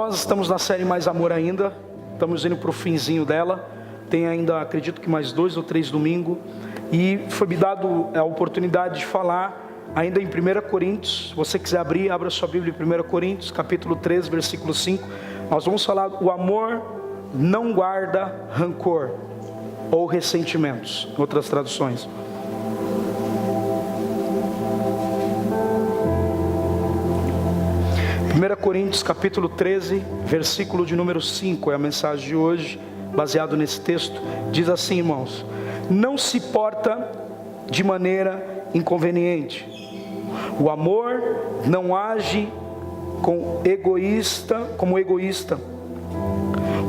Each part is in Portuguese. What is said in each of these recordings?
Nós estamos na série Mais Amor Ainda, estamos indo para o finzinho dela, tem ainda, acredito que mais 2 ou 3 domingos, e foi me dado a oportunidade de falar ainda em 1 Coríntios, se você quiser abrir, abra sua Bíblia em 1 Coríntios, capítulo 3, versículo 5, nós vamos falar, o amor não guarda rancor, ou ressentimentos, em outras traduções. Primeira Coríntios capítulo 13, versículo de número 5, é a mensagem de hoje, baseado nesse texto, diz assim, irmãos: não se porta de maneira inconveniente, o amor não age como egoísta,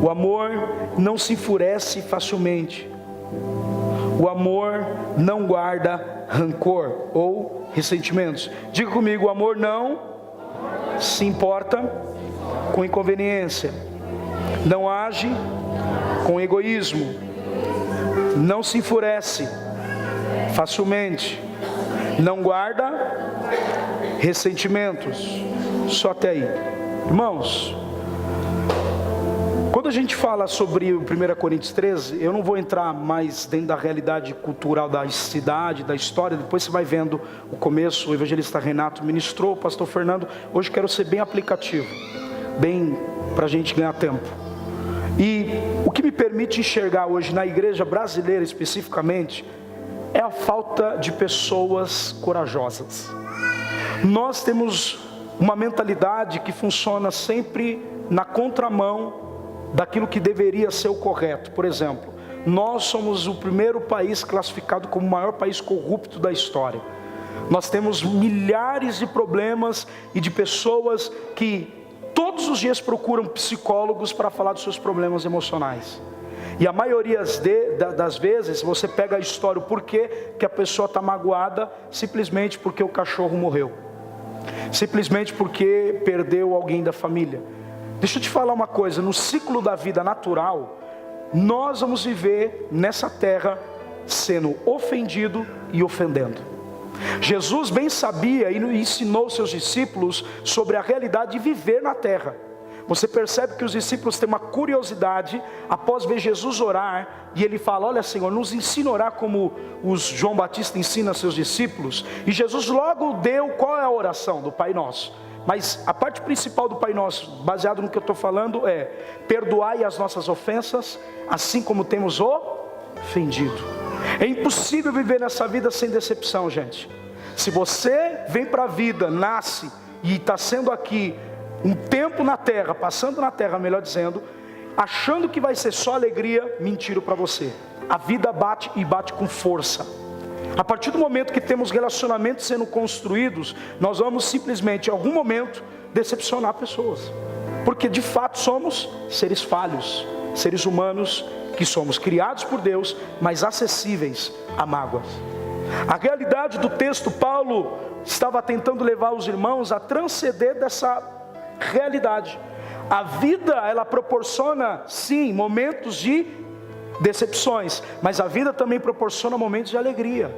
o amor não se enfurece facilmente, o amor não guarda rancor ou ressentimentos. Diga comigo, o amor não se importa com inconveniência, não age com egoísmo, não se enfurece facilmente, não guarda ressentimentos. Só até aí. Irmãos, quando a gente fala sobre o 1 Coríntios 13, eu não vou entrar mais dentro da realidade cultural da cidade, da história, depois você vai vendo o começo, o evangelista Renato ministrou, o pastor Fernando. Hoje quero ser bem aplicativo, bem para a gente ganhar tempo. E o que me permite enxergar hoje na igreja brasileira especificamente, é a falta de pessoas corajosas. Nós temos uma mentalidade que funciona sempre na contramão daquilo que deveria ser o correto. Por exemplo, nós somos o primeiro país classificado como o maior país corrupto da história. Nós temos milhares de problemas e de pessoas que todos os dias procuram psicólogos para falar dos seus problemas emocionais. E a maioria das vezes você pega a história, o porquê que a pessoa está magoada, simplesmente porque o cachorro morreu, simplesmente porque perdeu alguém da família. Deixa eu te falar uma coisa, no ciclo da vida natural, nós vamos viver nessa terra sendo ofendido e ofendendo. Jesus bem sabia e ensinou seus discípulos sobre a realidade de viver na terra. Você percebe que os discípulos têm uma curiosidade após ver Jesus orar, e ele fala: olha, Senhor, nos ensina a orar como os João Batista ensina a seus discípulos. E Jesus logo deu qual é a oração do Pai Nosso. Mas a parte principal do Pai Nosso, baseado no que eu estou falando, é: perdoai as nossas ofensas, assim como temos ofendido. É impossível viver nessa vida sem decepção, gente. Se você vem para a vida, nasce e está sendo aqui um tempo na terra, passando na terra, melhor dizendo, achando que vai ser só alegria, mentira para você. A vida bate e bate com força. A partir do momento que temos relacionamentos sendo construídos, nós vamos simplesmente, em algum momento, decepcionar pessoas. Porque de fato somos seres falhos, seres humanos que somos criados por Deus, mas acessíveis a mágoas. A realidade do texto, Paulo estava tentando levar os irmãos a transcender dessa realidade. A vida, ela proporciona sim momentos de decepções, mas a vida também proporciona momentos de alegria.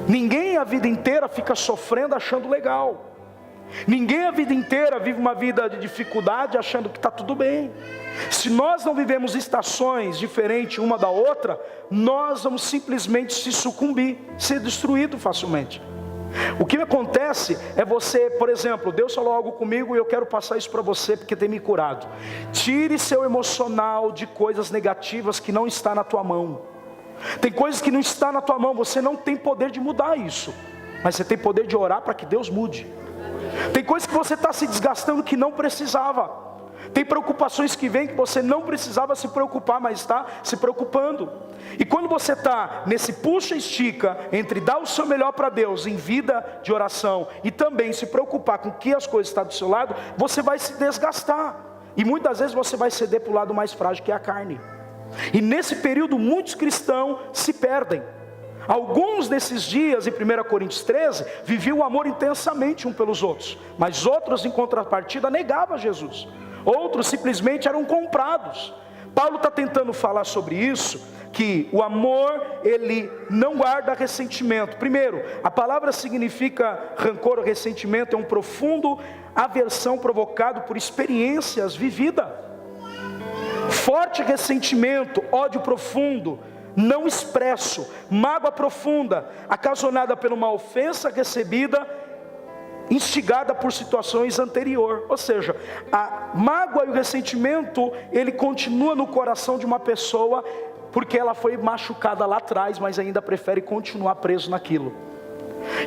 Ninguém a vida inteira fica sofrendo achando legal. Ninguém a vida inteira vive uma vida de dificuldade achando que está tudo bem. Se nós não vivemos estações diferentes uma da outra, nós vamos simplesmente se sucumbir, ser destruído facilmente. O que acontece é você, por exemplo, Deus falou algo comigo e eu quero passar isso para você porque tem me curado. Tire seu emocional de coisas negativas que não está na tua mão. Tem coisas que não está na tua mão, você não tem poder de mudar isso, mas você tem poder de orar para que Deus mude. Tem coisas que você está se desgastando que não precisava. Tem preocupações que vêm que você não precisava se preocupar, mas está se preocupando. E quando você está nesse puxa e estica entre dar o seu melhor para Deus em vida de oração e também se preocupar com que as coisas estão do seu lado, você vai se desgastar. E muitas vezes você vai ceder para o lado mais frágil, que é a carne. E nesse período muitos cristãos se perdem. Alguns desses dias, em 1 Coríntios 13, viviam o amor intensamente um pelos outros, mas outros, em contrapartida, negavam Jesus. Outros simplesmente eram comprados. Paulo está tentando falar sobre isso, que o amor, ele não guarda ressentimento. Primeiro, a palavra significa rancor ou ressentimento, é um profundo aversão provocado por experiências vividas. Forte ressentimento, ódio profundo, não expresso, mágoa profunda, ocasionada por uma ofensa recebida, instigada por situações anteriores. Ou seja, a mágoa e o ressentimento, ele continua no coração de uma pessoa, porque ela foi machucada lá atrás, mas ainda prefere continuar preso naquilo.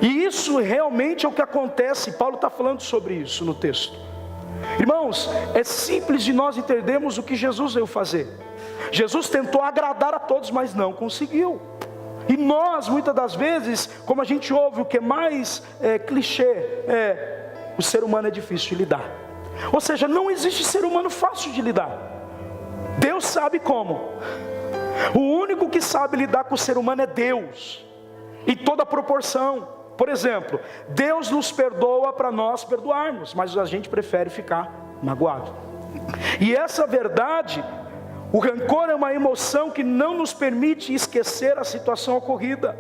E isso realmente é o que acontece. Paulo está falando sobre isso no texto. Irmãos, é simples de nós entendermos o que Jesus veio fazer. Jesus tentou agradar a todos, mas não conseguiu. E nós, muitas das vezes, como a gente ouve, o que é mais clichê, o ser humano é difícil de lidar. Ou seja, não existe ser humano fácil de lidar. Deus sabe como. O único que sabe lidar com o ser humano é Deus, em toda proporção. Por exemplo, Deus nos perdoa para nós perdoarmos, mas a gente prefere ficar magoado. E essa verdade, o rancor é uma emoção que não nos permite esquecer a situação ocorrida.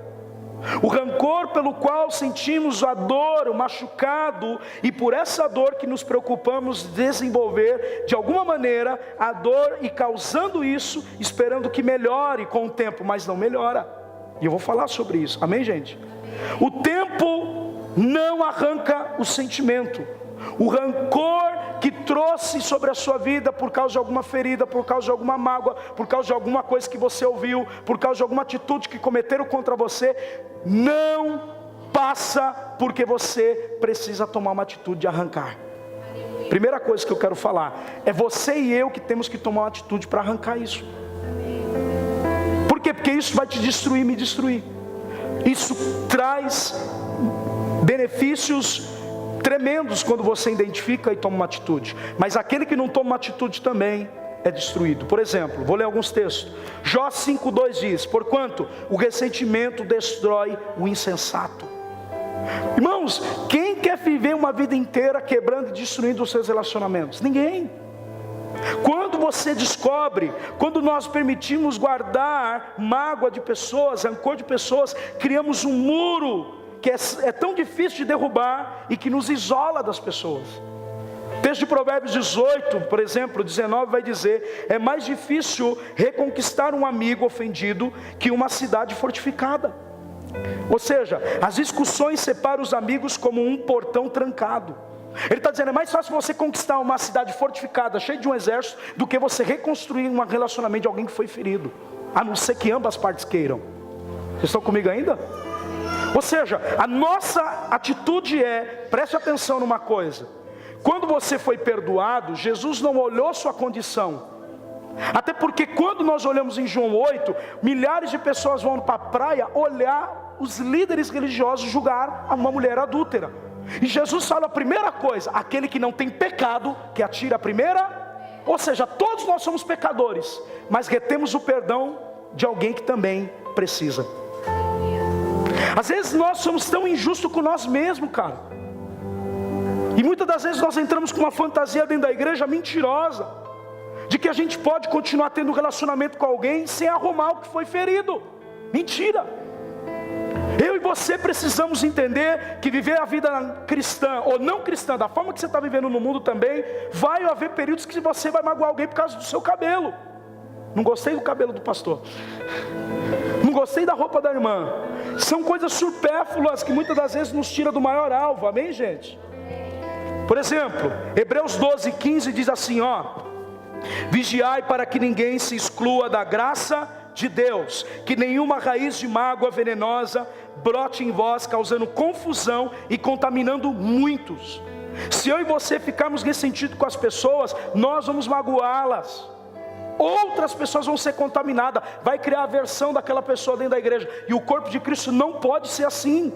O rancor pelo qual sentimos a dor, o machucado, e por essa dor que nos preocupamos desenvolver de alguma maneira a dor, e causando isso, esperando que melhore com o tempo, mas não melhora. E eu vou falar sobre isso, amém, gente? O tempo não arranca o sentimento. O rancor que trouxe sobre a sua vida por causa de alguma ferida, por causa de alguma mágoa, por causa de alguma coisa que você ouviu, por causa de alguma atitude que cometeram contra você, não passa, porque você precisa tomar uma atitude de arrancar. Primeira coisa que eu quero falar, é você e eu que temos que tomar uma atitude para arrancar isso. Por quê? Porque isso vai te destruir, me destruir. Isso traz benefícios tremendos quando você identifica e toma uma atitude. Mas aquele que não toma uma atitude também é destruído. Por exemplo, vou ler alguns textos. Jó 5:2 diz: porquanto o ressentimento destrói o insensato. Irmãos, quem quer viver uma vida inteira quebrando e destruindo os seus relacionamentos? Ninguém. Quando você descobre, quando nós permitimos guardar mágoa de pessoas, rancor de pessoas, criamos um muro que é tão difícil de derrubar e que nos isola das pessoas. O texto de Provérbios 18, por exemplo, 19 vai dizer: é mais difícil reconquistar um amigo ofendido que uma cidade fortificada. Ou seja, as discussões separam os amigos como um portão trancado. Ele está dizendo, é mais fácil você conquistar uma cidade fortificada, cheia de um exército, do que você reconstruir um relacionamento de alguém que foi ferido, a não ser que ambas partes queiram. Vocês estão comigo ainda? Ou seja, a nossa atitude preste atenção numa coisa: quando você foi perdoado, Jesus não olhou sua condição. Até porque quando nós olhamos em João 8, milhares de pessoas vão para a praia olhar os líderes religiosos julgar uma mulher adúltera. E Jesus fala a primeira coisa: aquele que não tem pecado, que atira a primeira. Ou seja, todos nós somos pecadores, mas retemos o perdão de alguém que também precisa. Às vezes nós somos tão injustos com nós mesmos, cara. E muitas das vezes nós entramos com uma fantasia dentro da igreja mentirosa, de que a gente pode continuar tendo um relacionamento com alguém sem arrumar o que foi ferido. Mentira. Eu e você precisamos entender que viver a vida cristã ou não cristã, da forma que você está vivendo no mundo também, vai haver períodos que você vai magoar alguém por causa do seu cabelo. Não gostei do cabelo do pastor, não gostei da roupa da irmã. São coisas supérfluas que muitas das vezes nos tira do maior alvo, amém, gente? Por exemplo, Hebreus 12:15 diz assim, vigiai para que ninguém se exclua da graça de Deus, que nenhuma raiz de mágoa venenosa brote em vós, causando confusão e contaminando muitos. Se eu e você ficarmos ressentidos com as pessoas, nós vamos magoá-las. Outras pessoas vão ser contaminadas, vai criar aversão daquela pessoa dentro da igreja. E o corpo de Cristo não pode ser assim.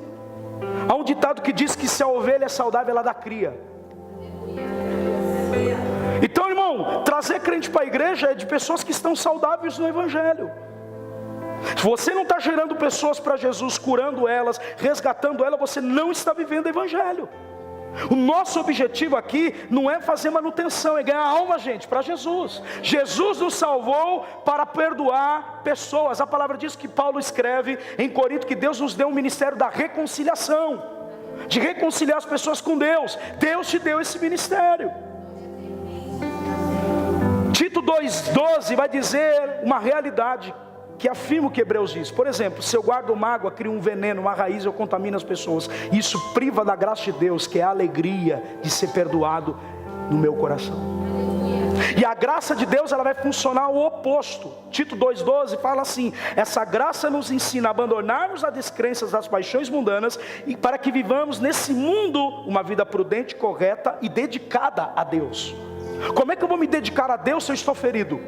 Há um ditado que diz que se a ovelha é saudável, ela dá cria. Então, irmão, trazer crente para a igreja é de pessoas que estão saudáveis no evangelho. Se você não está gerando pessoas para Jesus, curando elas, resgatando elas, você não está vivendo o evangelho. O nosso objetivo aqui não é fazer manutenção, é ganhar alma, gente, para Jesus. Jesus nos salvou para perdoar pessoas. A palavra diz que Paulo escreve em Corinto que Deus nos deu um ministério da reconciliação, de reconciliar as pessoas com Deus. Deus te deu esse ministério. Tito 2,12 vai dizer uma realidade que afirma o que Hebreus diz. Por exemplo, se eu guardo uma água, crio um veneno, uma raiz, eu contamino as pessoas. Isso priva da graça de Deus, que é a alegria de ser perdoado no meu coração. E a graça de Deus, ela vai funcionar o oposto. Tito 2,12 fala assim: essa graça nos ensina a abandonarmos as descrenças das paixões mundanas, e para que vivamos nesse mundo uma vida prudente, correta e dedicada a Deus. Como é que eu vou me dedicar a Deus se eu estou ferido?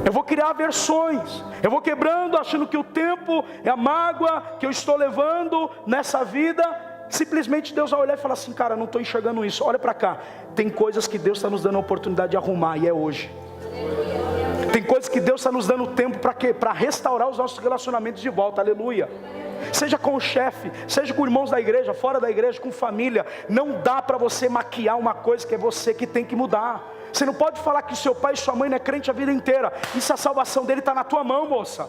Eu vou criar aversões, eu vou quebrando, achando que o tempo é a mágoa que eu estou levando nessa vida. Simplesmente Deus vai olhar e falar assim: cara, não estou enxergando isso, olha para cá. Tem coisas que Deus está nos dando a oportunidade de arrumar, e é hoje. Tem coisas que Deus está nos dando tempo para quê? Para restaurar os nossos relacionamentos de volta, aleluia. Seja com o chefe, seja com irmãos da igreja, fora da igreja, com família. Não dá para você maquiar uma coisa que é você que tem que mudar. Você não pode falar que seu pai e sua mãe não é crente a vida inteira. Isso, a salvação dele está na tua mão, moça.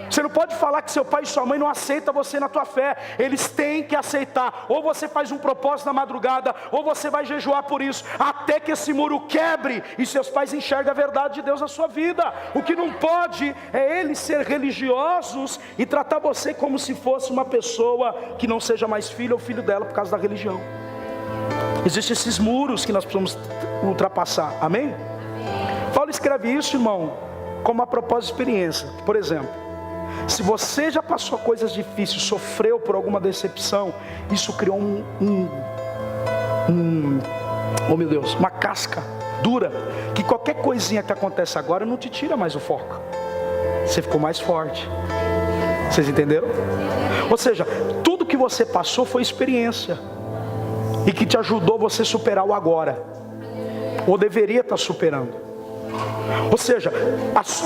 Você não pode falar que seu pai e sua mãe não aceitam você na tua fé. Eles têm que aceitar. Ou você faz um propósito na madrugada, ou você vai jejuar por isso, até que esse muro quebre e seus pais enxergam a verdade de Deus na sua vida. O que não pode é eles ser religiosos e tratar você como se fosse uma pessoa que não seja mais filho ou filho dela por causa da religião. Existem esses muros que nós precisamos ultrapassar, amém? Paulo escreve isso, irmão, como uma propósito de experiência. Por exemplo, se você já passou coisas difíceis, sofreu por alguma decepção, isso criou oh meu Deus, uma casca dura, que qualquer coisinha que acontece agora não te tira mais o foco. Você ficou mais forte. Vocês entenderam? Ou seja, tudo que você passou foi experiência, e que te ajudou você superar o agora, ou deveria estar superando. Ou seja,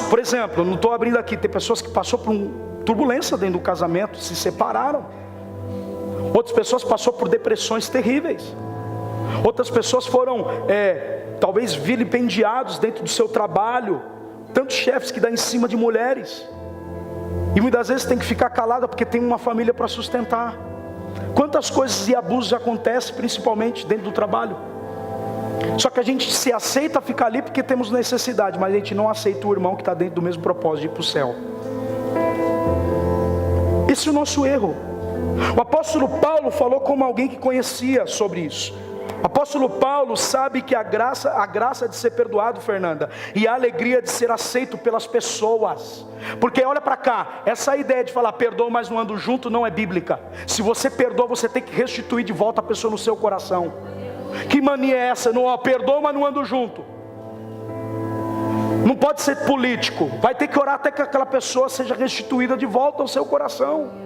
por exemplo, eu não estou abrindo aqui, tem pessoas que passaram por turbulência dentro do casamento, se separaram. Outras pessoas passaram por depressões terríveis. Outras pessoas foram talvez vilipendiados dentro do seu trabalho. Tantos chefes que dão em cima de mulheres, e muitas vezes tem que ficar calada porque tem uma família para sustentar. Quantas coisas e abusos acontecem, principalmente dentro do trabalho. Só que a gente se aceita ficar ali porque temos necessidade, mas a gente não aceita o irmão que está dentro do mesmo propósito de ir para o céu. Esse é o nosso erro. O apóstolo Paulo falou como alguém que conhecia sobre isso. O apóstolo Paulo sabe que a graça de ser perdoado, Fernanda, e a alegria de ser aceito pelas pessoas. Porque olha para cá, essa ideia de falar perdoa, mas não ando junto, não é bíblica. Se você perdoa, você tem que restituir de volta a pessoa no seu coração. Que mania é essa? Não, perdoa, mas não ando junto. Não pode ser político. Vai ter que orar até que aquela pessoa seja restituída de volta ao seu coração.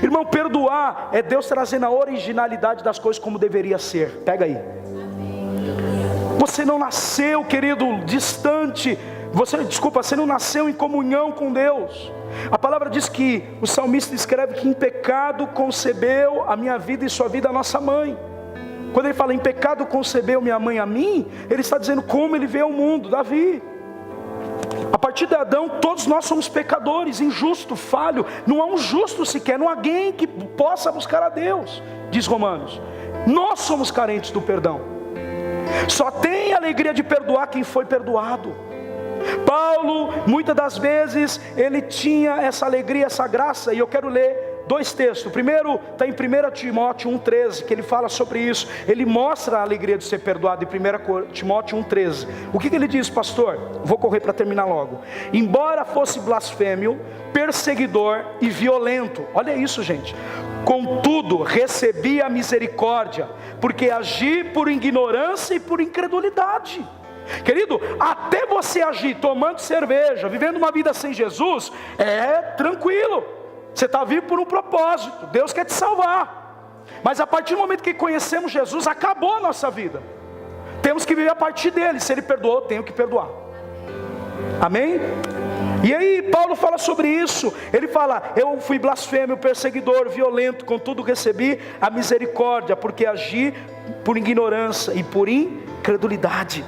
Irmão, perdoar é Deus trazendo a originalidade das coisas como deveria ser. Pega aí. Você não nasceu, querido, distante. Você não nasceu em comunhão com Deus. A palavra diz que o salmista escreve que em pecado concebeu a minha vida e sua vida a nossa mãe. Quando ele fala em pecado concebeu minha mãe a mim, ele está dizendo como ele vê o mundo. Davi, a partir de Adão, todos nós somos pecadores, injusto, falho. Não há um justo sequer, não há alguém que possa buscar a Deus, diz Romanos. Nós somos carentes do perdão. Só tem alegria de perdoar quem foi perdoado. Paulo, muitas das vezes, ele tinha essa alegria, essa graça, e eu quero ler dois textos. O primeiro está em 1 Timóteo 1,13, que ele fala sobre isso. Ele mostra a alegria de ser perdoado em 1 Timóteo 1,13. O que ele diz, pastor? Vou correr para terminar logo. Embora fosse blasfêmio, perseguidor e violento. Olha isso, gente. Contudo, recebi a misericórdia, porque agi por ignorância e por incredulidade. Querido, até você agir tomando cerveja, vivendo uma vida sem Jesus, é tranquilo. Você está vivo por um propósito, Deus quer te salvar. Mas a partir do momento que conhecemos Jesus, acabou a nossa vida. Temos que viver a partir dele. Se ele perdoou, eu tenho que perdoar. Amém? E aí Paulo fala sobre isso. Ele fala: eu fui blasfemo, perseguidor, violento, contudo recebi a misericórdia, porque agi por ignorância e por incredulidade.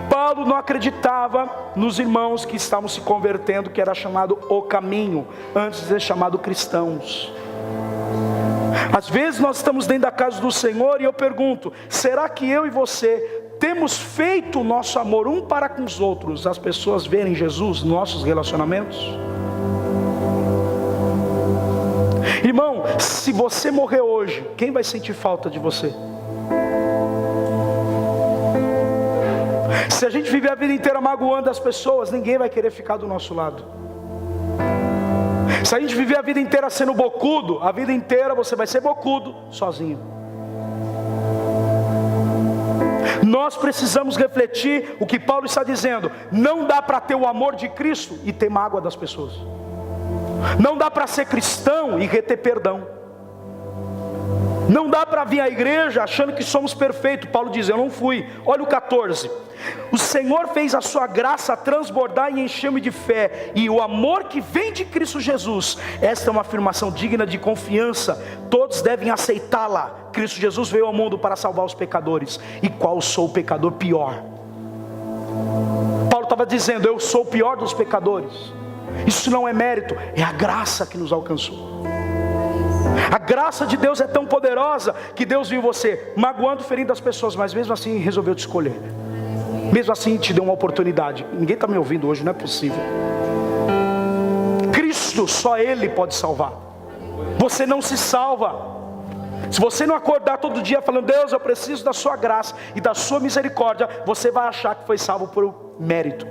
Paulo não acreditava nos irmãos que estavam se convertendo, que era chamado o caminho, antes de ser chamado cristãos. Às vezes nós estamos dentro da casa do Senhor e eu pergunto: será que eu e você temos feito o nosso amor um para com os outros, as pessoas verem Jesus nos nossos relacionamentos? Irmão, se você morrer hoje, quem vai sentir falta de você? Se a gente viver a vida inteira magoando as pessoas, ninguém vai querer ficar do nosso lado. Se a gente viver a vida inteira sendo bocudo, a vida inteira você vai ser bocudo sozinho. Nós precisamos refletir o que Paulo está dizendo. Não dá para ter o amor de Cristo e ter mágoa das pessoas. Não dá para ser cristão e reter perdão. Não dá para vir à igreja achando que somos perfeitos. Paulo diz: eu não fui. Olha o 14. O Senhor fez a sua graça transbordar e encheu-me de fé, e o amor que vem de Cristo Jesus. Esta é uma afirmação digna de confiança. Todos devem aceitá-la. Cristo Jesus veio ao mundo para salvar os pecadores. E qual sou o pecador pior? Paulo estava dizendo: eu sou o pior dos pecadores. Isso não é mérito, é a graça que nos alcançou. A graça de Deus é tão poderosa que Deus viu você magoando, ferindo as pessoas, mas mesmo assim resolveu te escolher. Mesmo assim te deu uma oportunidade. Ninguém está me ouvindo hoje, não é possível. Cristo, só Ele pode salvar. Você não se salva. Se você não acordar todo dia falando: Deus, eu preciso da sua graça e da sua misericórdia, você vai achar que foi salvo por mérito.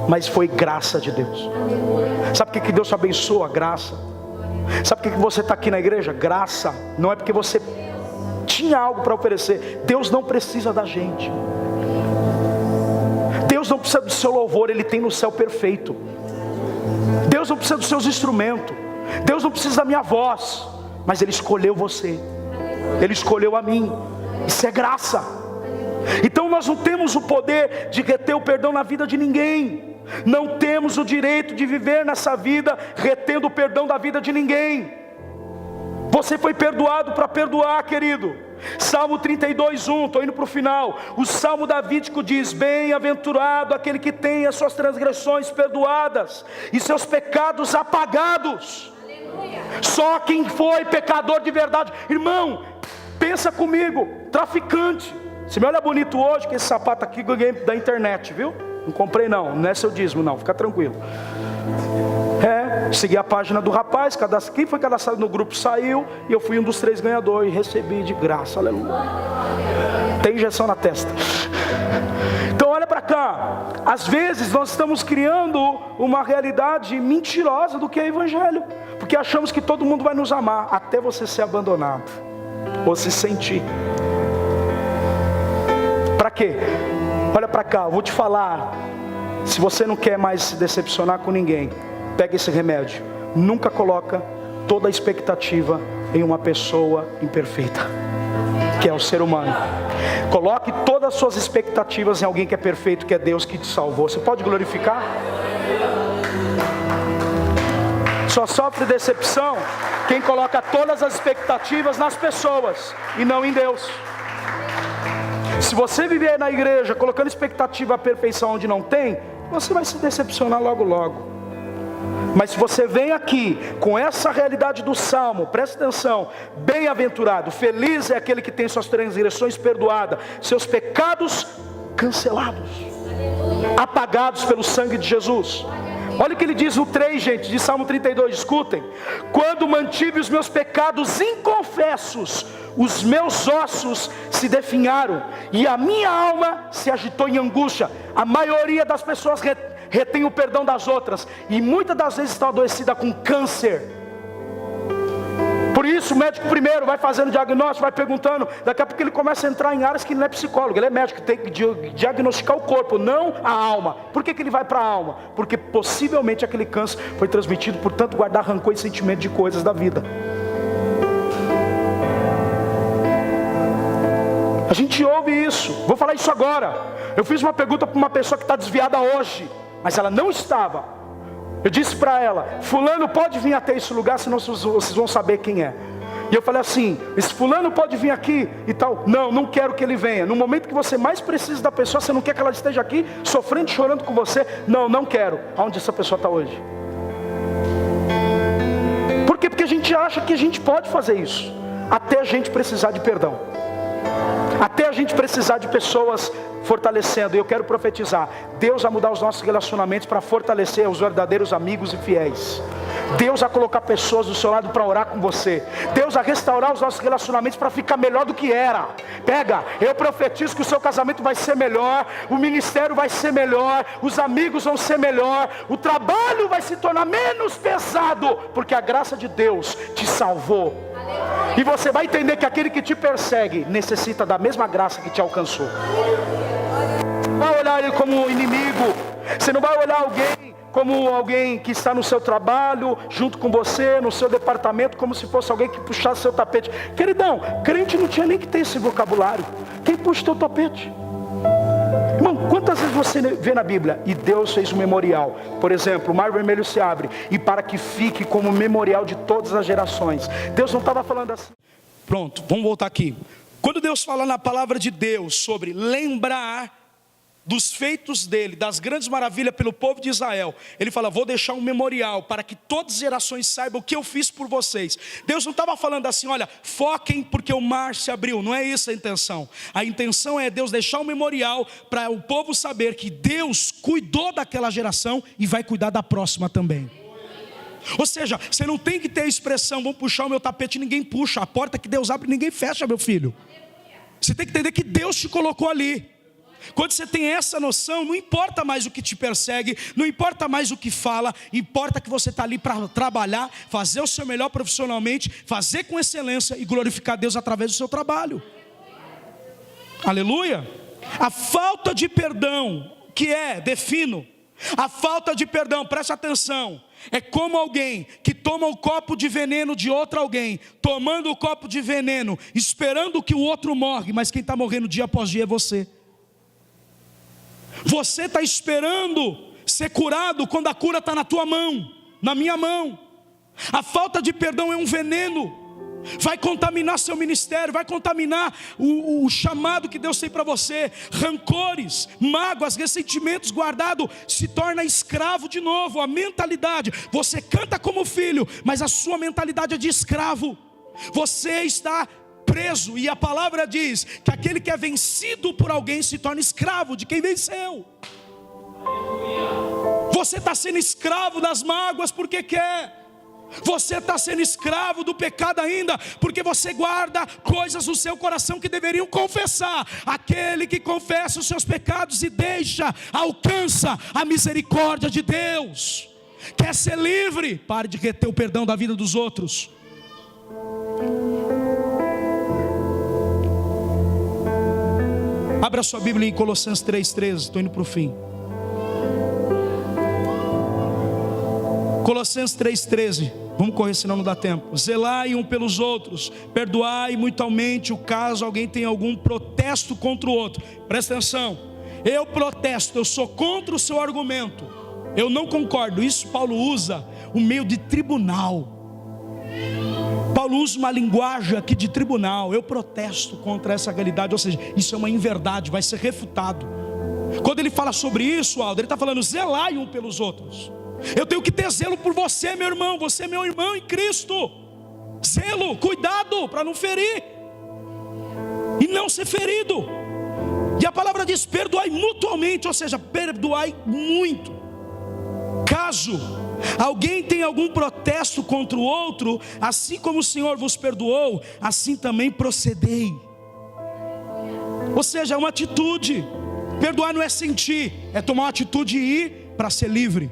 Mas foi graça de Deus. Sabe por que Deus te abençoa? Graça. Sabe por que você está aqui na igreja? Graça. Não é porque você tinha algo para oferecer. Deus não precisa da gente. Deus não precisa do seu louvor, Ele tem no céu perfeito. Deus não precisa dos seus instrumentos. Deus não precisa da minha voz. Mas Ele escolheu você. Ele escolheu a mim. Isso é graça. Então nós não temos o poder de reter o perdão na vida de ninguém. Não temos o direito de viver nessa vida retendo o perdão da vida de ninguém. Você foi perdoado para perdoar, querido. Salmo 32:1, estou indo para o final. O Salmo davídico diz: bem-aventurado aquele que tem as suas transgressões perdoadas e seus pecados apagados. Aleluia. Só quem foi pecador de verdade. Irmão, pensa comigo, traficante. Você me olha bonito hoje, que esse sapato aqui eu ganhei da internet, viu? Não comprei não é seu dízimo não, fica tranquilo. Segui a página do rapaz, quem foi cadastrado no grupo saiu, e eu fui um dos 3 ganhadores, e recebi de graça, aleluia. Tem injeção na testa. Então olha para cá, às vezes nós estamos criando uma realidade mentirosa do que é evangelho, porque achamos que todo mundo vai nos amar, até você ser abandonado, ou se sentir. Para quê? Olha para cá, eu vou te falar. Se você não quer mais se decepcionar com ninguém, pega esse remédio. Nunca coloca toda a expectativa em uma pessoa imperfeita, que é o ser humano. Coloque todas as suas expectativas em alguém que é perfeito, que é Deus que te salvou. Você pode glorificar? Só sofre decepção quem coloca todas as expectativas nas pessoas e não em Deus. Se você viver na igreja colocando expectativa à perfeição onde não tem, você vai se decepcionar logo logo. Mas se você vem aqui com essa realidade do Salmo, presta atenção: bem-aventurado, feliz é aquele que tem suas transgressões perdoadas, seus pecados cancelados, apagados pelo sangue de Jesus. Olha o que ele diz no 3, gente, de Salmo 32, escutem: quando mantive os meus pecados inconfessos, os meus ossos se definharam, e a minha alma se agitou em angústia. A maioria das pessoas retém o perdão das outras, e muitas das vezes está adoecida com câncer. Por isso o médico primeiro vai fazendo diagnóstico, vai perguntando. Daqui a pouco ele começa a entrar em áreas que ele não é psicólogo, ele é médico, tem que diagnosticar o corpo, não a alma. Por que ele vai para a alma? Porque possivelmente aquele câncer foi transmitido por tanto guardar rancor e sentimento de coisas da vida. A gente ouve isso. Vou falar isso agora. Eu fiz uma pergunta para uma pessoa que está desviada hoje, mas ela não estava. Eu disse para ela: fulano pode vir até esse lugar, senão vocês vão saber quem é. E eu falei assim: esse fulano pode vir aqui e tal. Não, não quero que ele venha. No momento que você mais precisa da pessoa, você não quer que ela esteja aqui, sofrendo, chorando com você. Não, não quero. Aonde essa pessoa está hoje? Por quê? Porque a gente acha que a gente pode fazer isso, até a gente precisar de perdão, até a gente precisar de pessoas fortalecendo. E eu quero profetizar: Deus vai mudar os nossos relacionamentos para fortalecer os verdadeiros amigos e fiéis. Deus vai colocar pessoas do seu lado para orar com você. Deus vai restaurar os nossos relacionamentos para ficar melhor do que era. Pega, eu profetizo que o seu casamento vai ser melhor, o ministério vai ser melhor, os amigos vão ser melhor, o trabalho vai se tornar menos pesado, porque a graça de Deus te salvou. E você vai entender que aquele que te persegue necessita da mesma graça que te alcançou. Não vai olhar ele como inimigo. Você não vai olhar alguém como alguém que está no seu trabalho, junto com você, no seu departamento, como se fosse alguém que puxasse seu tapete. Queridão, crente não tinha nem que ter esse vocabulário. Quem puxa teu tapete? Irmão, quantas vezes você vê na Bíblia: e Deus fez um memorial, por exemplo, o Mar Vermelho se abre, e para que fique como memorial de todas as gerações. Deus não estava falando assim. Pronto, vamos voltar aqui. Quando Deus fala na palavra de Deus sobre lembrar dos feitos dele, das grandes maravilhas pelo povo de Israel, ele fala: vou deixar um memorial para que todas as gerações saibam o que eu fiz por vocês. Deus não estava falando assim: olha, foquem porque o mar se abriu. Não é isso a intenção. A intenção é Deus deixar um memorial para o povo saber que Deus cuidou daquela geração e vai cuidar da próxima também. Ou seja, você não tem que ter a expressão: vamos puxar o meu tapete. Ninguém puxa. A porta que Deus abre, ninguém fecha, meu filho. Você tem que entender que Deus te colocou ali. Quando você tem essa noção, não importa mais o que te persegue, não importa mais o que fala, importa que você está ali para trabalhar, fazer o seu melhor profissionalmente, fazer com excelência e glorificar Deus através do seu trabalho. Aleluia. A falta de perdão, defino, a falta de perdão, preste atenção, é como alguém que toma um copo de veneno de outro alguém, tomando o copo de veneno, esperando que o outro morre, mas quem está morrendo dia após dia é você. Você está esperando ser curado quando a cura está na tua mão, na minha mão. A falta de perdão é um veneno. Vai contaminar seu ministério, vai contaminar o chamado que Deus tem para você. Rancores, mágoas, ressentimentos guardados, se torna escravo de novo. A mentalidade, você canta como filho, mas a sua mentalidade é de escravo. Você está preso, e a palavra diz que aquele que é vencido por alguém se torna escravo de quem venceu. Você está sendo escravo das mágoas porque quer. Você está sendo escravo do pecado ainda, porque você guarda coisas no seu coração que deveriam confessar. Aquele que confessa os seus pecados e deixa, alcança a misericórdia de Deus. Quer ser livre? Pare de reter o perdão da vida dos outros. Abra sua Bíblia em Colossenses 3,13, estou indo para o fim. Colossenses 3,13, vamos correr senão não dá tempo. Zelai um pelos outros, perdoai mutuamente o caso alguém tenha algum protesto contra o outro. Presta atenção, eu protesto, eu sou contra o seu argumento, eu não concordo. Isso Paulo usa o meio de tribunal. Paulo usa uma linguagem aqui de tribunal. Eu protesto contra essa realidade, ou seja, isso é uma inverdade, vai ser refutado. Quando ele fala sobre isso, Aldo, ele está falando: zelai um pelos outros. Eu tenho que ter zelo por você, meu irmão. Você é meu irmão em Cristo. Zelo, cuidado para não ferir e não ser ferido. E a palavra diz: perdoai mutuamente, ou seja, perdoai muito. Caso alguém tem algum protesto contra o outro, assim como o Senhor vos perdoou, assim também procedei. Ou seja, é uma atitude. Perdoar não é sentir, é tomar uma atitude e ir para ser livre.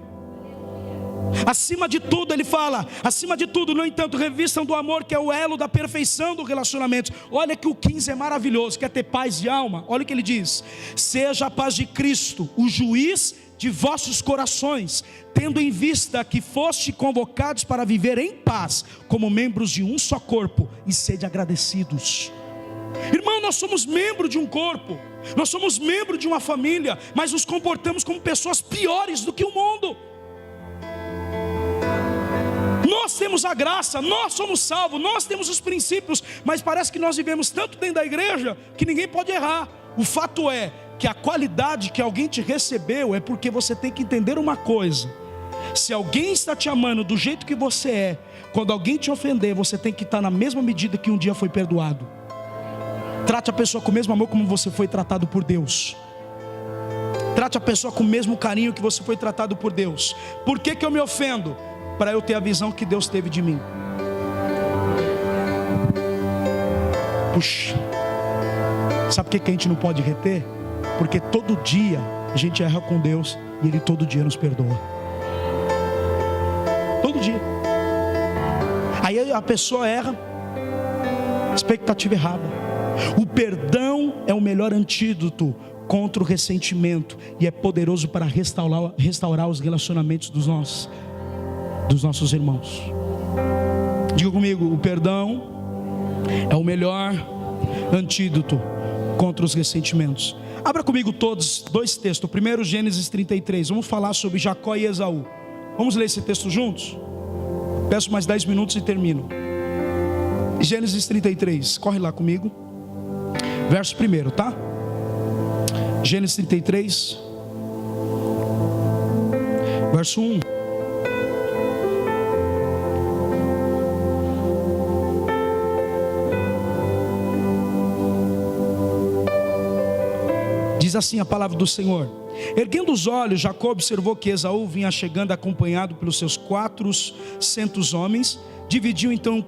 Acima de tudo, ele fala: acima de tudo, no entanto, revistam do amor, que é o elo da perfeição do relacionamento. Olha que o 15 é maravilhoso. Quer ter paz de alma? Olha o que ele diz: seja a paz de Cristo o juiz de vossos corações, tendo em vista que foste convocados para viver em paz, como membros de um só corpo, e sede agradecidos. Irmão, nós somos membro de um corpo, nós somos membro de uma família, mas nos comportamos como pessoas piores do que o mundo. nós temos a graça, nós somos salvos, nós temos os princípios, mas parece que nós vivemos tanto dentro da igreja que ninguém pode errar. O fato é que a qualidade que alguém te recebeu é porque você tem que entender uma coisa: se alguém está te amando do jeito que você é, quando alguém te ofender, você tem que estar na mesma medida que um dia foi perdoado. Trate a pessoa com o mesmo amor como você foi tratado por Deus. Trate a pessoa com o mesmo carinho que você foi tratado por Deus. Por que eu me ofendo? Para eu ter a visão que Deus teve de mim. Puxa, sabe por que a gente não pode reter? Porque todo dia a gente erra com Deus e Ele todo dia nos perdoa. Todo dia. Aí a pessoa erra, expectativa errada. O perdão é o melhor antídoto contra o ressentimento e é poderoso para restaurar os relacionamentos dos nossos irmãos. Diga comigo: o perdão é o melhor antídoto contra os ressentimentos. Abra comigo todos dois textos. O primeiro, Gênesis 33. Vamos falar sobre Jacó e Esaú. Vamos ler esse texto juntos? Peço mais 10 minutos e termino. Gênesis 33, corre lá comigo. Verso 1, tá? Gênesis 33, verso 1. Diz assim a palavra do Senhor: erguendo os olhos, Jacó observou que Esaú vinha chegando acompanhado pelos seus 400 homens. Dividiu então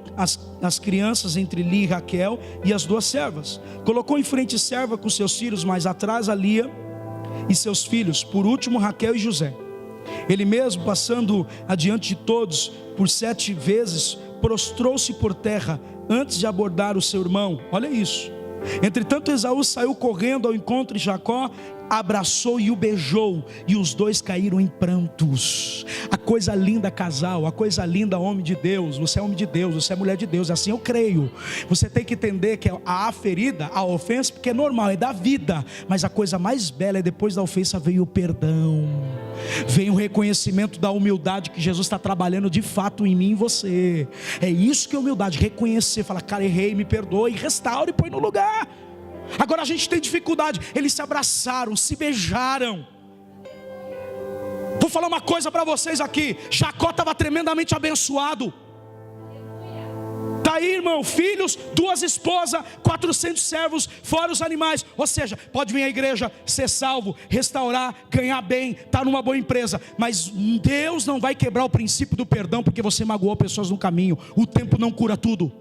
as crianças entre Lia e Raquel e as 2 servas. Colocou em frente serva com seus filhos, mais atrás a Lia e seus filhos, por último Raquel e José. Ele mesmo, passando adiante de todos por 7 vezes, prostrou-se por terra antes de abordar o seu irmão. Olha isso. Entretanto, Esaú saiu correndo ao encontro de Jacó, abraçou e o beijou, e os dois caíram em prantos. A coisa linda, casal, a coisa linda, homem de Deus. Você é homem de Deus, você é mulher de Deus, assim eu creio. Você tem que entender que a ferida, a ofensa, porque é normal, é da vida, mas a coisa mais bela é depois da ofensa veio o perdão, vem o reconhecimento da humildade que Jesus está trabalhando de fato em mim e em você. É isso que é humildade, reconhecer, falar: cara, errei, me perdoe, restaure e põe no lugar. Agora a gente tem dificuldade. Eles se abraçaram, se beijaram. Vou falar uma coisa para vocês aqui: Jacó estava tremendamente abençoado. Está aí, irmão, filhos, 2 esposas, 400 servos, fora os animais. Ou seja, pode vir à igreja, ser salvo, restaurar, ganhar bem, estar numa boa empresa, mas Deus não vai quebrar o princípio do perdão porque você magoou pessoas no caminho. O tempo não cura tudo.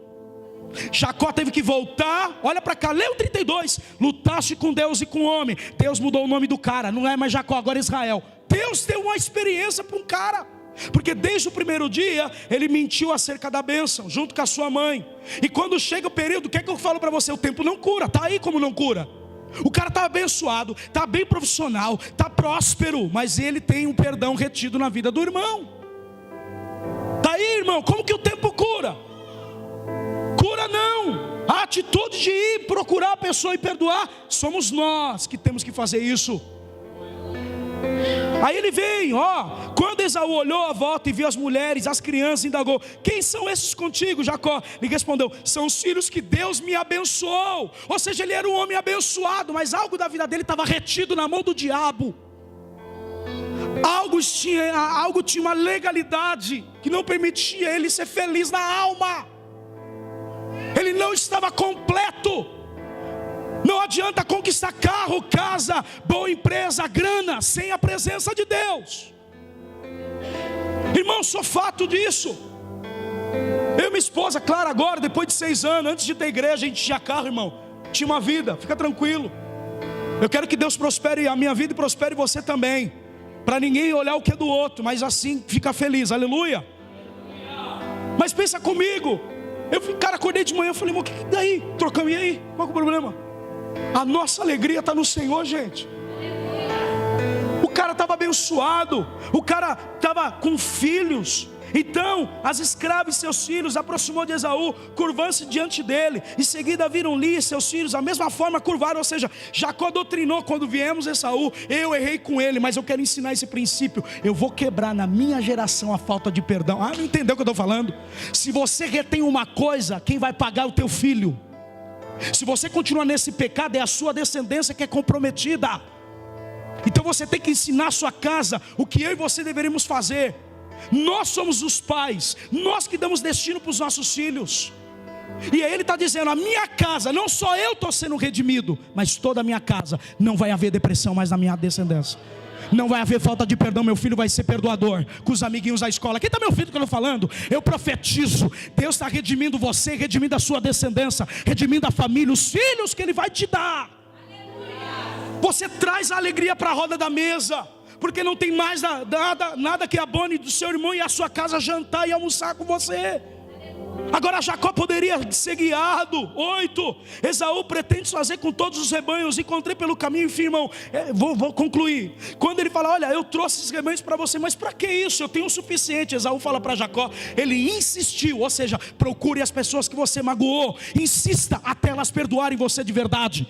Jacó teve que voltar, olha para cá, lê o 32. Lutaste com Deus e com o homem. Deus mudou o nome do cara, não é mais Jacó, agora é Israel. Deus deu uma experiência para um cara, porque desde o primeiro dia ele mentiu acerca da bênção, junto com a sua mãe. E quando chega o período, o que é que eu falo para você? O tempo não cura, está aí como não cura. O cara está abençoado, está bem profissional, está próspero, mas ele tem um perdão retido na vida do irmão. Está aí, irmão, como que o tempo cura? Cura não. A atitude de ir procurar a pessoa e perdoar, somos nós que temos que fazer isso. Aí ele vem, quando Esaú olhou à volta e viu as mulheres, as crianças, indagou: quem são esses contigo, Jacó? Ele respondeu: são os filhos que Deus me abençoou. Ou seja, ele era um homem abençoado, mas algo da vida dele estava retido na mão do diabo. Algo tinha uma legalidade que não permitia ele ser feliz na alma. Ele não estava completo. Não adianta conquistar carro, casa, boa empresa, grana, sem a presença de Deus. Irmão, sou fato disso. Eu e minha esposa, claro, agora, depois de 6 anos, antes de ter igreja, a gente tinha carro, irmão, tinha uma vida, fica tranquilo. Eu quero que Deus prospere a minha vida e prospere você também, para ninguém olhar o que é do outro, mas assim fica feliz, aleluia. Mas pensa comigo, cara, acordei de manhã, falei: o que daí? Trocamos, e aí? Qual é o problema? A nossa alegria está no Senhor, gente. O cara estava abençoado, o cara estava com filhos, Então as escravas e seus filhos aproximou de Esaú, curvando-se diante dele. Em seguida viram Lia e seus filhos, a mesma forma curvaram. Ou seja, Jacó doutrinou: quando viemos Esaú, eu errei com ele, mas eu quero ensinar esse princípio. Eu vou quebrar na minha geração a falta de perdão. Não entendeu o que eu estou falando? Se você retém uma coisa, quem vai pagar é o teu filho. Se você continua nesse pecado, é a sua descendência que é comprometida. Então você tem que ensinar a sua casa o que eu e você deveríamos fazer. Nós somos os pais, nós que damos destino para os nossos filhos. E aí ele está dizendo: a minha casa, não só eu estou sendo redimido, mas toda a minha casa, não vai haver depressão mais na minha descendência. Não vai haver falta de perdão, meu filho vai ser perdoador com os amiguinhos da escola. Quem está meu filho que eu estou falando? Eu profetizo, Deus está redimindo você, redimindo a sua descendência, redimindo a família, os filhos que Ele vai te dar. Você traz a alegria para a roda da mesa, porque não tem mais nada que abone do seu irmão e a sua casa jantar e almoçar com você. Agora Jacó poderia ser guiado. 8. Esaú pretende fazer com todos os rebanhos. Encontrei pelo caminho, enfim, irmão, vou concluir. Quando ele fala: olha, eu trouxe esses rebanhos para você, mas para que isso? Eu tenho o suficiente. Esaú fala para Jacó, ele insistiu. Ou seja, procure as pessoas que você magoou, insista até elas perdoarem você de verdade.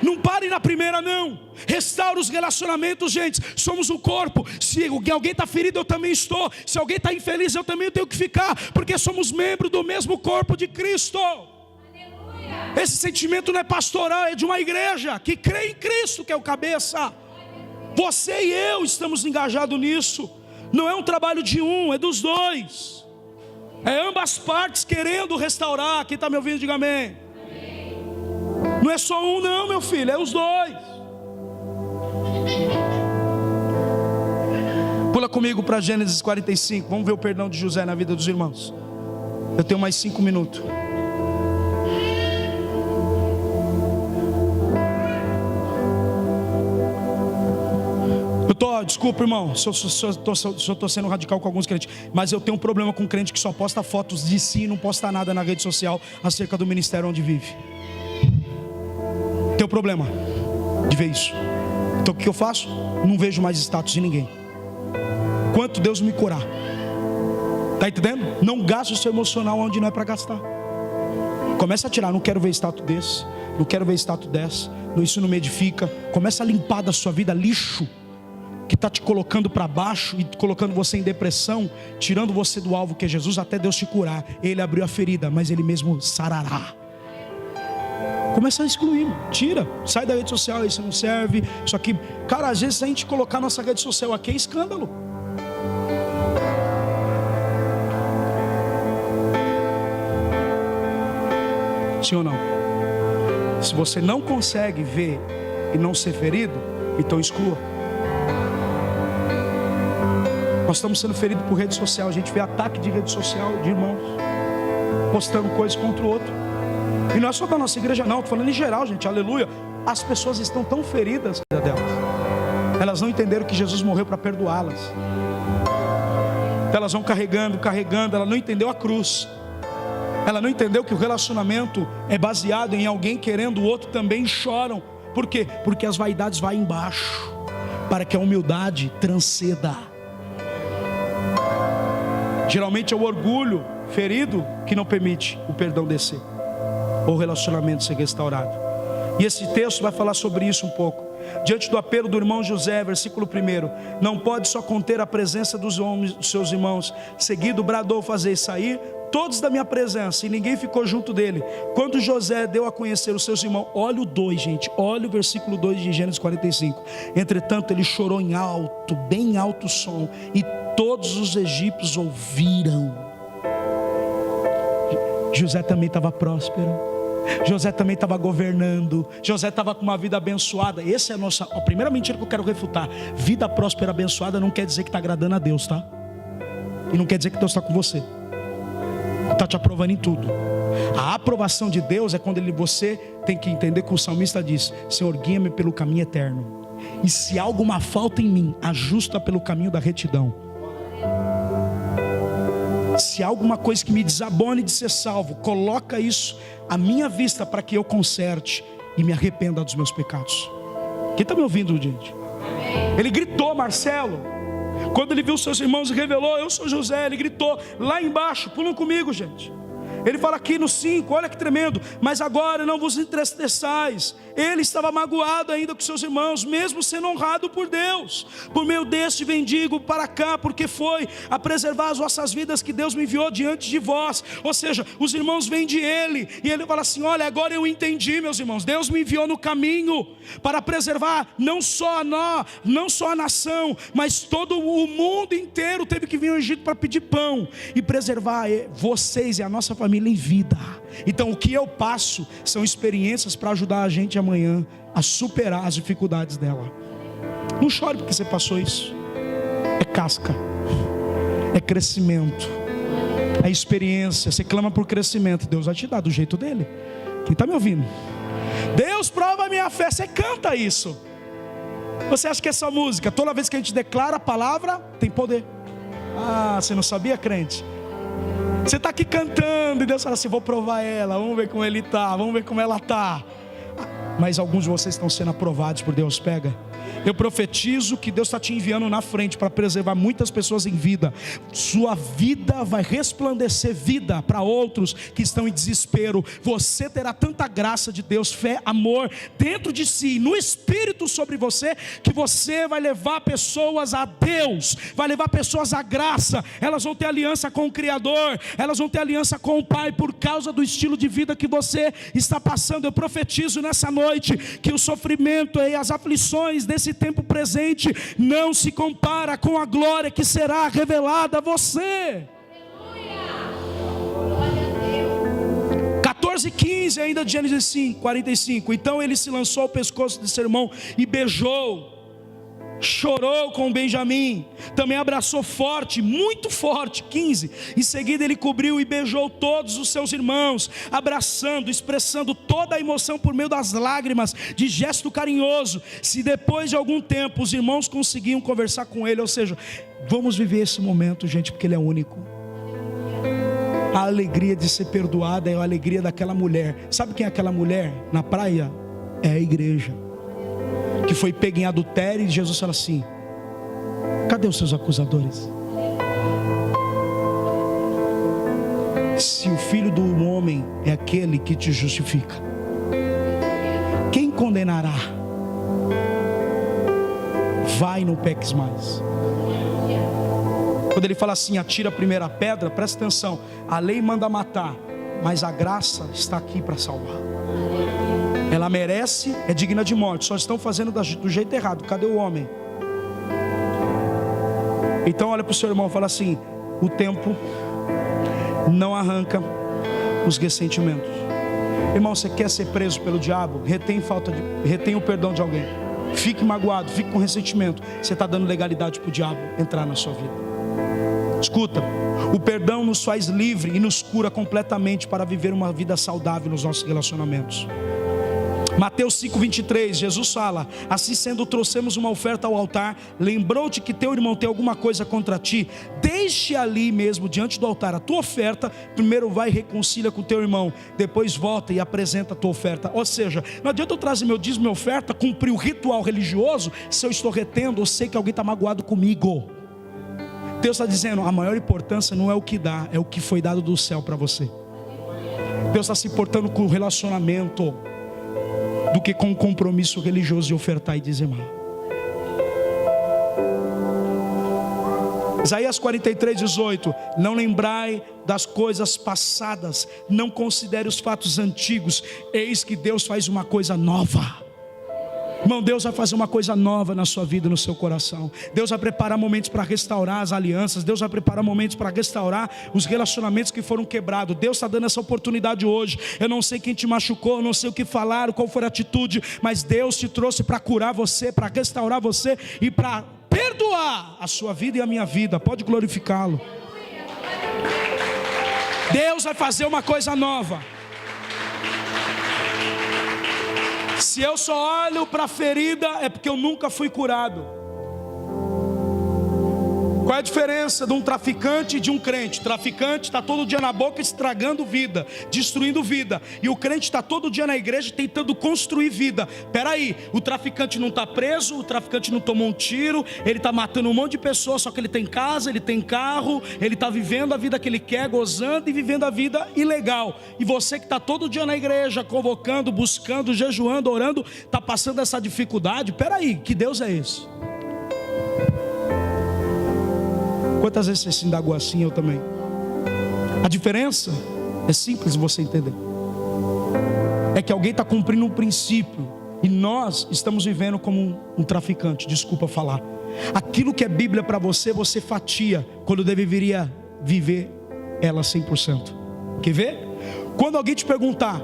Não pare na primeira, não. Restaura os relacionamentos, gente. Somos um corpo. Se alguém está ferido, eu também estou. Se alguém está infeliz, eu também tenho que ficar, porque somos membros do mesmo corpo de Cristo. Aleluia. Esse sentimento não é pastoral, é de uma igreja que crê em Cristo, que é o cabeça. Você e eu estamos engajados nisso. Não é um trabalho de um, é dos dois. É ambas partes querendo restaurar. Quem está me ouvindo, diga amém. Não é só um não, meu filho, é os dois. Pula comigo para Gênesis 45. Vamos ver o perdão de José na vida dos irmãos. Eu tenho mais 5 minutos. Desculpa, irmão, se eu estou sendo radical com alguns crentes, mas eu tenho um problema com crente que só posta fotos de si e não posta nada na rede social acerca do ministério onde vive. Tenho problema de ver isso. Então o que eu faço? Não vejo mais status de ninguém. Quanto Deus me curar. Está entendendo? Não gaste o seu emocional onde não é para gastar. Começa a tirar: não quero ver status desse, não quero ver status dessa, isso não me edifica. Começa a limpar da sua vida lixo que está te colocando para baixo e colocando você em depressão, tirando você do alvo que é Jesus, até Deus te curar. Ele abriu a ferida, mas Ele mesmo sarará. Começa a excluir, tira, sai da rede social, isso não serve, isso aqui. Cara, às vezes se a gente colocar nossa rede social aqui é escândalo. Sim ou não? Se você não consegue ver e não ser ferido, então exclua. Nós estamos sendo feridos por rede social. A gente vê ataque de rede social de irmãos postando coisas contra o outro. E não é só da nossa igreja não, estou falando em geral, gente, aleluia. As pessoas estão tão feridas delas, elas não entenderam que Jesus morreu para perdoá-las. Elas vão carregando, ela não entendeu a cruz. Ela não entendeu que o relacionamento é baseado em alguém querendo o outro também. Choram. Por quê? Porque as vaidades vão embaixo, para que a humildade transcenda. Geralmente é o orgulho ferido que não permite o perdão descer, ou o relacionamento ser restaurado. E esse texto vai falar sobre isso um pouco. Diante do apelo do irmão José, versículo 1: não pode só conter a presença dos homens, dos seus irmãos. Seguido bradou: fazer sair todos da minha presença, e ninguém ficou junto dele. Quando José deu a conhecer os seus irmãos, olha o 2, gente, olha o versículo 2 de Gênesis 45. Entretanto ele chorou em alto, bem alto som, e todos os egípcios ouviram. José também estava próspero, José também estava governando, José estava com uma vida abençoada. Essa é a primeira mentira que eu quero refutar. Vida próspera, abençoada não quer dizer que está agradando a Deus, tá? E não quer dizer que Deus está com você, está te aprovando em tudo. A aprovação de Deus é quando você tem que entender que o salmista diz: Senhor, guia-me pelo caminho eterno, e se há alguma falta em mim, ajusta pelo caminho da retidão. Se há alguma coisa que me desabone de ser salvo, coloca isso à minha vista para que eu conserte e me arrependa dos meus pecados. Quem está me ouvindo, gente? Ele gritou: Marcelo, Quando ele viu seus irmãos e revelou: eu sou José, ele gritou lá embaixo. Pulam comigo, gente. Ele fala aqui no 5, olha que tremendo: mas agora não vos entristeçais. Ele estava magoado ainda com seus irmãos, mesmo sendo honrado por Deus. Por meio deste vendigo para cá, porque foi a preservar as vossas vidas que Deus me enviou diante de vós. Ou seja, os irmãos vêm de ele, e ele fala assim: olha, agora eu entendi, meus irmãos, Deus me enviou no caminho para preservar não só a nação, mas todo o mundo inteiro teve que vir ao Egito para pedir pão e preservar vocês e a nossa família em vida. Então o que eu passo são experiências para ajudar a gente amanhã a superar as dificuldades dela. Não chore porque você passou isso. É casca, é crescimento, é experiência. Você clama por crescimento, Deus vai te dar do jeito dele. Quem está me ouvindo? Deus prova a minha fé. Você canta isso. Você acha que essa música, toda vez que a gente declara a palavra, tem poder? Ah, você não sabia, crente? Você está aqui cantando e Deus fala assim: vou provar ela, vamos ver como ele está, vamos ver como ela está. Mas alguns de vocês estão sendo aprovados por Deus. Pega. Eu profetizo que Deus está te enviando na frente para preservar muitas pessoas em vida. Sua vida vai resplandecer vida para outros que estão em desespero. Você terá tanta graça de Deus, fé, amor dentro de si, no Espírito sobre você, que você vai levar pessoas a Deus, vai levar pessoas à graça. Elas vão ter aliança com o Criador, elas vão ter aliança com o Pai, por causa do estilo de vida que você está passando. Eu profetizo nessa noite que o sofrimento e as aflições desse tempo presente não se compara com a glória que será revelada a você. 14:15 ainda de Gênesis 5:45. Então ele se lançou ao pescoço de seu irmão e beijou, chorou com Benjamim, também abraçou forte, muito forte. 15. Em seguida ele cobriu e beijou todos os seus irmãos, abraçando, expressando toda a emoção por meio das lágrimas, de gesto carinhoso. Se depois de algum tempo os irmãos conseguiam conversar com ele, ou seja, vamos viver esse momento, gente, porque ele é único. A alegria de ser perdoada é a alegria daquela mulher. Sabe quem é aquela mulher na praia? É a igreja, que foi pega em adultério, e Jesus fala assim: cadê os seus acusadores? Se o Filho do Homem é aquele que te justifica, quem condenará? Vai, não peques mais. Quando ele fala assim: atira a primeira pedra, presta atenção, a lei manda matar, mas a graça está aqui para salvar. Ela merece, é digna de morte, só estão fazendo do jeito errado. Cadê o homem? Então olha para o seu irmão e fala assim: o tempo não arranca os ressentimentos. Irmão, você quer ser preso pelo diabo? Retém o perdão de alguém. Fique magoado, fique com ressentimento. Você está dando legalidade para o diabo entrar na sua vida. Escuta, o perdão nos faz livre e nos cura completamente para viver uma vida saudável nos nossos relacionamentos. Mateus 5:23, Jesus fala: assim sendo, trouxemos uma oferta ao altar. Lembrou-te que teu irmão tem alguma coisa contra ti? Deixe ali mesmo, diante do altar, a tua oferta. Primeiro vai e reconcilia com o teu irmão, depois volta e apresenta a tua oferta. Ou seja, não adianta eu trazer meu dízimo e minha oferta, cumprir o ritual religioso, se eu estou retendo, eu sei que alguém está magoado comigo. Deus está dizendo: a maior importância não é o que dá, é o que foi dado do céu para você. Deus está se importando com o relacionamento do que com o compromisso religioso de ofertar e dizimar. Isaías 43:18. Não lembrai das coisas passadas, não considere os fatos antigos, eis que Deus faz uma coisa nova. Irmão, Deus vai fazer uma coisa nova na sua vida, no seu coração. Deus vai preparar momentos para restaurar as alianças. Deus vai preparar momentos para restaurar os relacionamentos que foram quebrados. Deus está dando essa oportunidade hoje. Eu não sei quem te machucou, eu não sei o que falaram, qual foi a atitude, mas Deus te trouxe para curar você, para restaurar você e para perdoar a sua vida e a minha vida. Pode glorificá-lo. Deus vai fazer uma coisa nova. Se eu só olho para a ferida, é porque eu nunca fui curado. Qual Qual é a diferença de um traficante e de um crente? O traficante está todo dia na boca estragando vida, destruindo vida, e o crente está todo dia na igreja tentando construir vida. Peraí, o traficante não está preso, o traficante não tomou um tiro, ele está matando um monte de pessoas, só que ele tem casa, ele tem carro, ele está vivendo a vida que ele quer, gozando e vivendo a vida ilegal. E você que está todo dia na igreja, convocando, buscando, jejuando, orando, está passando essa dificuldade. Peraí, que Deus é esse? Quantas vezes você se indagou assim? Eu também. A diferença é simples de você entender. É que alguém está cumprindo um princípio e nós estamos vivendo como um traficante. Desculpa falar. Aquilo que é Bíblia para você, você fatia quando deveria viver ela 100%. Quer ver? Quando alguém te perguntar,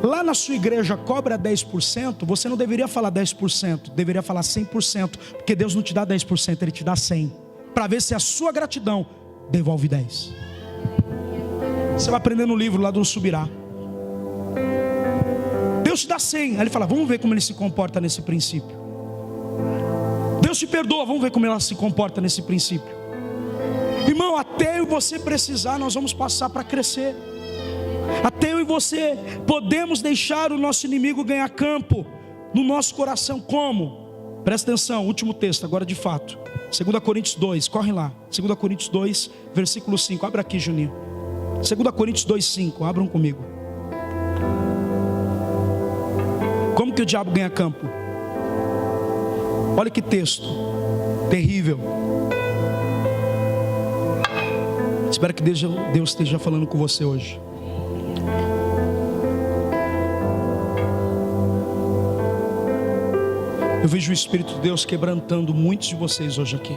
lá na sua igreja cobra 10%, você não deveria falar 10%, deveria falar 100%, porque Deus não te dá 10%, Ele te dá 100%. Para ver se a sua gratidão devolve 10. Você vai aprender no livro lá do Subirá. Deus te dá 100. Aí ele fala, vamos ver como ele se comporta nesse princípio. Deus te perdoa, vamos ver como ela se comporta nesse princípio. Irmão, até eu e você precisar, nós vamos passar para crescer. Até eu e você podemos deixar o nosso inimigo ganhar campo no nosso coração. Como? Presta atenção, último texto, agora de fato. 2 Coríntios 2, corre lá. 2 Coríntios 2, versículo 5. Abre aqui, Juninho. 2 Coríntios 2, 5. Abram comigo. Como que o diabo ganha campo? Olha que texto terrível. Espero que Deus esteja falando com você hoje. Eu vejo o Espírito de Deus quebrantando muitos de vocês hoje aqui.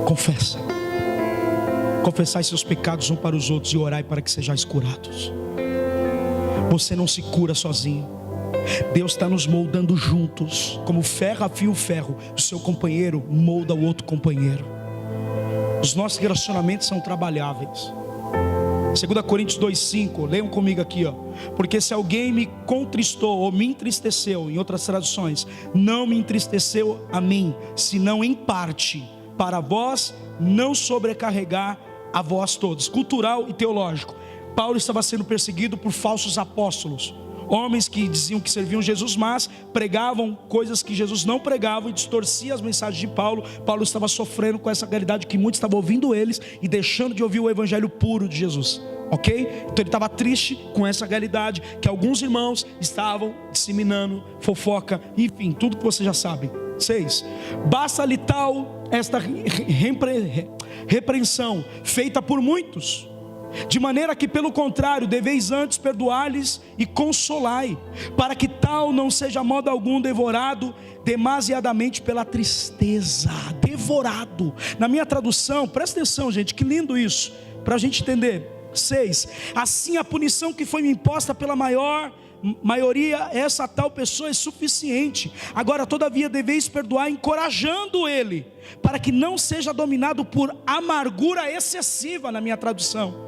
Confessa. Confessai seus pecados uns para os outros e orai para que sejais curados. Você não se cura sozinho. Deus está nos moldando juntos. Como ferro afia o ferro, o seu companheiro molda o outro companheiro. Os nossos relacionamentos são trabalháveis. 2 Coríntios 2,5, leiam comigo aqui, ó. Porque se alguém me contristou ou me entristeceu, em outras traduções, não me entristeceu a mim, senão em parte, para vós não sobrecarregar a vós todos. Cultural e teológico. Paulo estava sendo perseguido por falsos apóstolos, homens que diziam que serviam Jesus, mas pregavam coisas que Jesus não pregava e distorcia as mensagens de Paulo. Paulo estava sofrendo com essa realidade que muitos estavam ouvindo eles e deixando de ouvir o evangelho puro de Jesus. Ok? Então ele estava triste com essa realidade, que alguns irmãos estavam disseminando fofoca, enfim, tudo que você já sabe. 6. Basta-lhe tal esta repreensão feita por muitos, de maneira que pelo contrário deveis antes perdoar-lhes e consolai, para que tal não seja modo algum devorado demasiadamente pela tristeza. Devorado. Na minha tradução, presta atenção, gente, que lindo isso, para a gente entender. 6. Assim a punição que foi me imposta pela maioria, essa tal pessoa é suficiente. Agora todavia deveis perdoar, encorajando ele, para que não seja dominado por amargura excessiva. Na minha tradução,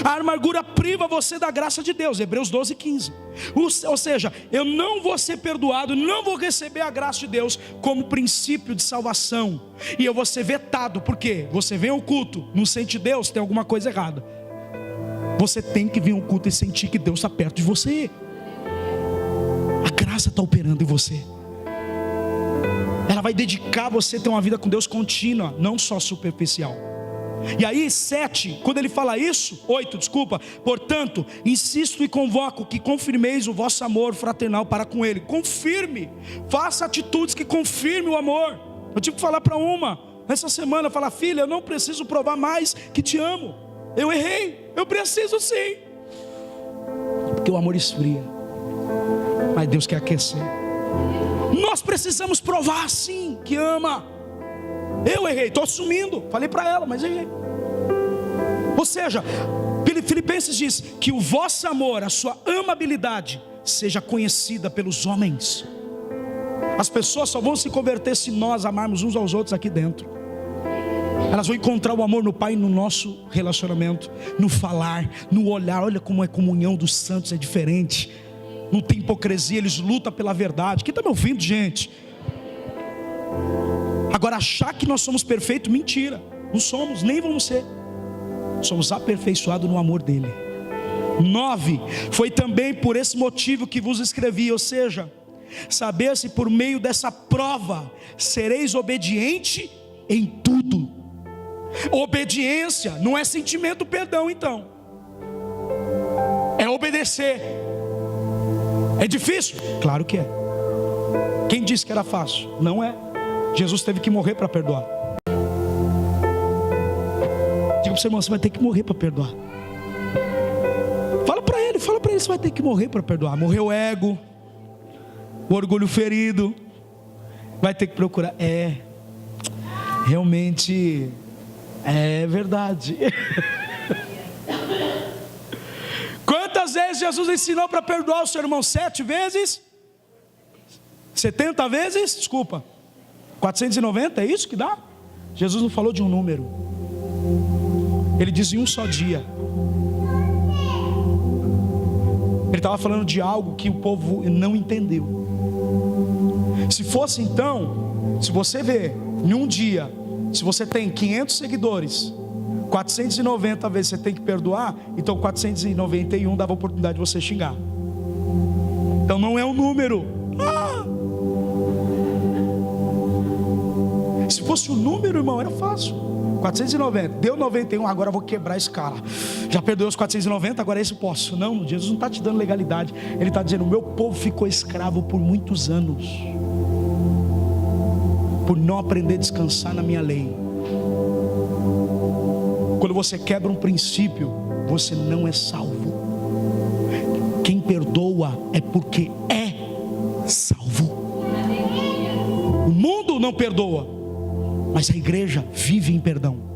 a amargura priva você da graça de Deus. Hebreus 12, 15. Ou seja, eu não vou ser perdoado, não vou receber a graça de Deus como princípio de salvação, e eu vou ser vetado. Por quê? Você vem ao culto, não sente Deus, tem alguma coisa errada. Você tem que vir ao culto e sentir que Deus está perto de você. A graça está operando em você. Ela vai dedicar você a ter uma vida com Deus contínua, não só superficial. E aí 7, quando ele fala isso, 8, desculpa. Portanto, insisto e convoco que confirmeis o vosso amor fraternal para com ele. Confirme, faça atitudes que confirmem o amor. Eu tive que falar para uma essa semana, falar: filha, eu não preciso provar mais que te amo. Eu errei, eu preciso sim. Porque o amor esfria, mas Deus quer aquecer. Nós precisamos provar sim que ama. Eu errei, estou assumindo, falei para ela, mas errei. Ou seja, Filipenses diz que o vosso amor, a sua amabilidade seja conhecida pelos homens. As pessoas só vão se converter se nós amarmos uns aos outros aqui dentro. Elas vão encontrar o amor no Pai, no nosso relacionamento, no falar, no olhar. Olha como a comunhão dos santos é diferente. Não tem hipocrisia, eles lutam pela verdade. Quem está me ouvindo, gente? Agora, achar que nós somos perfeitos, mentira. Não somos, nem vamos ser. Somos aperfeiçoados no amor dele. 9. Foi também por esse motivo que vos escrevi, ou seja, saber se por meio dessa prova sereis obediente em tudo. Obediência não é sentimento perdão, então. É obedecer. É difícil? Claro que é. Quem disse que era fácil? Não é. Jesus teve que morrer para perdoar. Diga para o seu irmão, você vai ter que morrer para perdoar. Fala para ele, você vai ter que morrer para perdoar. Morreu o ego, o orgulho ferido. Vai ter que procurar. Realmente é verdade. Quantas vezes Jesus ensinou para perdoar o seu irmão? 7 vezes? 70 vezes? Desculpa, 490, é isso que dá? Jesus não falou de um número. Ele diz em um só dia. Ele estava falando de algo que o povo não entendeu. Se fosse então, se você vê em um dia, se você tem 500 seguidores, 490 vezes você tem que perdoar, então 491 dava a oportunidade de você xingar. Então não é um número. Se fosse um número, irmão, era fácil. 490, deu 91, agora eu vou quebrar a escala. Já perdoei os 490, agora esse posso. Não, Jesus não está te dando legalidade. Ele está dizendo, o meu povo ficou escravo por muitos anos, por não aprender a descansar na minha lei. Quando você quebra um princípio, você não é salvo. Quem perdoa é porque é salvo. O mundo não perdoa, mas a igreja vive em perdão.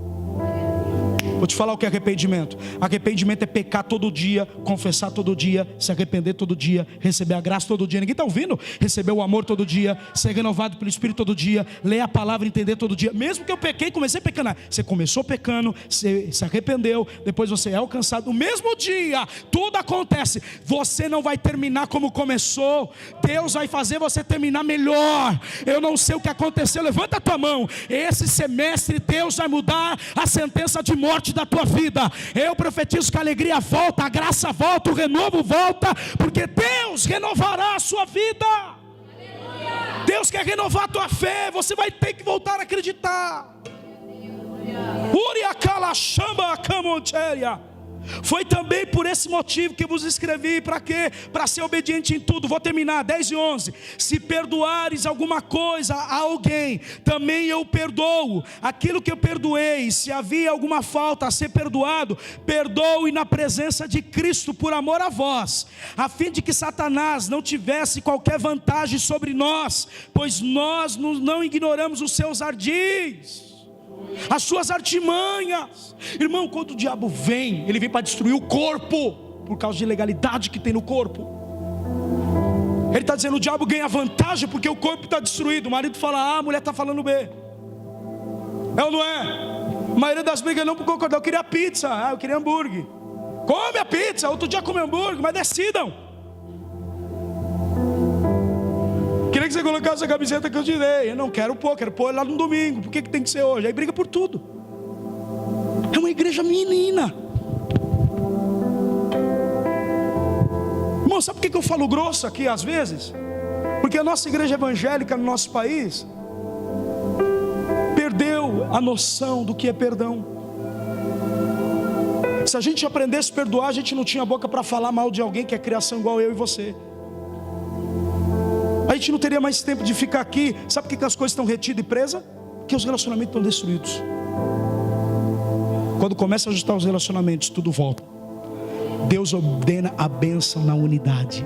Vou te falar o que é arrependimento. Arrependimento é pecar todo dia, confessar todo dia, se arrepender todo dia, receber a graça todo dia. Ninguém está ouvindo? Receber o amor todo dia, ser renovado pelo Espírito todo dia, ler a palavra, entender todo dia. Mesmo que eu pequei, comecei pecando. Você começou pecando, você se arrependeu, depois você é alcançado. No mesmo dia, tudo acontece. Você não vai terminar como começou. Deus vai fazer você terminar melhor. Eu não sei o que aconteceu. Levanta a tua mão. Esse semestre Deus vai mudar a sentença de morte da tua vida. Eu profetizo que a alegria volta, a graça volta, o renovo volta, porque Deus renovará a sua vida. Aleluia. Deus quer renovar a tua fé. Você vai ter que voltar a acreditar. Foi também por esse motivo que vos escrevi. Para quê? Para ser obediente em tudo. Vou terminar, 10 e 11. Se perdoares alguma coisa a alguém, também eu perdoo aquilo que eu perdoei. Se havia alguma falta a ser perdoado, perdoe na presença de Cristo por amor a vós, a fim de que Satanás não tivesse qualquer vantagem sobre nós, pois nós não ignoramos os seus ardis, as suas artimanhas. Irmão, quando o diabo vem, ele vem para destruir o corpo, por causa de ilegalidade que tem no corpo. Ele está dizendo, o diabo ganha vantagem porque o corpo está destruído. O marido fala A, a mulher está falando B. É ou não é? A maioria das brigas não por concordar. Eu queria pizza, eu queria hambúrguer. Come a pizza, outro dia come hambúrguer, mas decidam. Queria que você colocasse a camiseta que eu te dei. Eu não quero pôr lá no domingo. Por que tem que ser hoje? Aí briga por tudo. É uma igreja menina. Irmão, sabe por que eu falo grosso aqui às vezes? Porque a nossa igreja evangélica no nosso país perdeu a noção do que é perdão. Se a gente aprendesse a perdoar, a gente não tinha boca para falar mal de alguém que é criação igual eu e você. A gente não teria mais tempo de ficar aqui. Sabe por que as coisas estão retidas e presas? Porque os relacionamentos estão destruídos. Quando começa a ajustar os relacionamentos, tudo volta. Deus ordena a bênção na unidade.